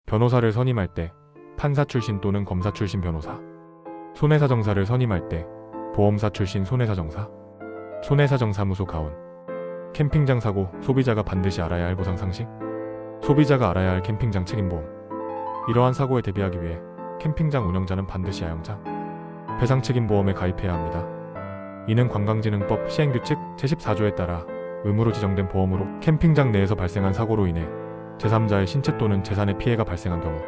변호사를 선임할 때 판사 출신 또는 검사 출신 변호사, 손해사정사를 선임할 때 보험사 출신 손해사정사, 손해사정사무소 가온. 캠핑장 사고, 소비자가 반드시 알아야 할 보상 상식, 소비자가 알아야 할 캠핑장 책임보험. 이러한 사고에 대비하기 위해 캠핑장 운영자는 반드시 야영장 배상책임보험에 가입해야 합니다. 이는 관광진흥법 시행규칙 제14조에 따라 의무로 지정된 보험으로 캠핑장 내에서 발생한 사고로 인해 제3자의 신체 또는 재산에 피해가 발생한 경우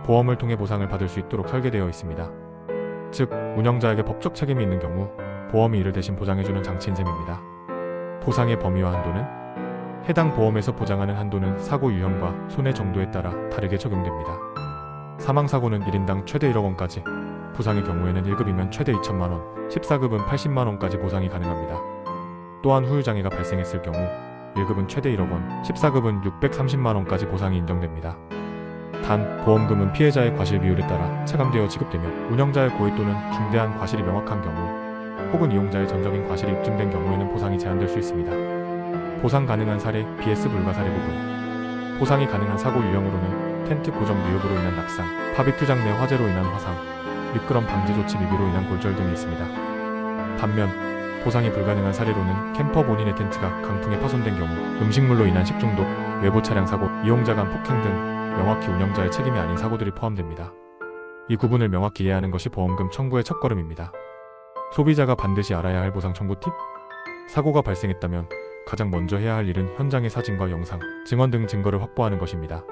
보험을 통해 보상을 받을 수 있도록 설계되어 있습니다. 즉, 운영자에게 법적 책임이 있는 경우 보험이 이를 대신 보장해주는 장치인 셈입니다. 보상의 범위와 한도는 해당 보험에서 보장하는 한도는 사고 유형과 손해 정도에 따라 다르게 적용됩니다. 사망사고는 1인당 최대 1억 원까지, 부상의 경우에는 1급이면 최대 2천만 원, 14급은 80만 원까지 보상이 가능합니다. 또한 후유장애가 발생했을 경우 1급은 최대 1억 원, 14급은 630만 원까지 보상이 인정됩니다. 단, 보험금은 피해자의 과실 비율에 따라 차감되어 지급되며 운영자의 고의 또는 중대한 과실이 명확한 경우 혹은 이용자의 전적인 과실이 입증된 경우에는 보상이 제한될 수 있습니다. 보상 가능한 사례, BS 불가 사례 부분. 보상이 가능한 사고 유형으로는 텐트 고정 미흡으로 인한 낙상, 바비큐장 내 화재로 인한 화상, 미끄럼 방지 조치 미비로 인한 골절 등이 있습니다. 반면 보상이 불가능한 사례로는 캠퍼 본인의 텐트가 강풍에 파손된 경우, 음식물로 인한 식중독, 외부 차량 사고, 이용자 간 폭행 등 명확히 운영자의 책임이 아닌 사고들이 포함됩니다. 이 구분을 명확히 이해하는 것이 보험금 청구의 첫걸음입니다. 소비자가 반드시 알아야 할 보상 청구 팁? 사고가 발생했다면 가장 먼저 해야 할 일은 현장의 사진과 영상, 증언 등 증거를 확보하는 것입니다.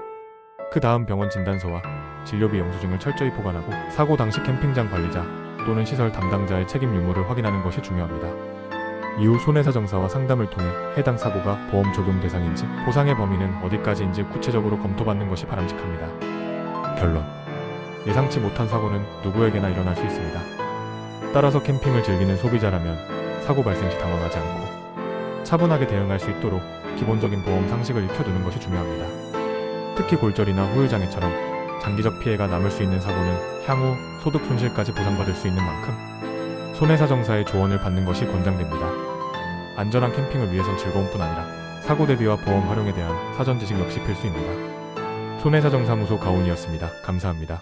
그 다음 병원 진단서와 진료비 영수증을 철저히 보관하고 사고 당시 캠핑장 관리자 또는 시설 담당자의 책임 유무를 확인하는 것이 중요합니다. 이후 손해사정사와 상담을 통해 해당 사고가 보험 적용 대상인지 보상의 범위는 어디까지인지 구체적으로 검토받는 것이 바람직합니다. 결론. 예상치 못한 사고는 누구에게나 일어날 수 있습니다. 따라서 캠핑을 즐기는 소비자라면 사고 발생 시 당황하지 않고 차분하게 대응할 수 있도록 기본적인 보험 상식을 익혀두는 것이 중요합니다. 특히 골절이나 후유장애처럼 장기적 피해가 남을 수 있는 사고는 향후 소득 손실까지 보상받을 수 있는 만큼 손해사정사의 조언을 받는 것이 권장됩니다. 안전한 캠핑을 위해선 즐거움뿐 아니라 사고 대비와 보험 활용에 대한 사전 지식 역시 필수입니다. 손해사정사무소 가온이었습니다. 감사합니다.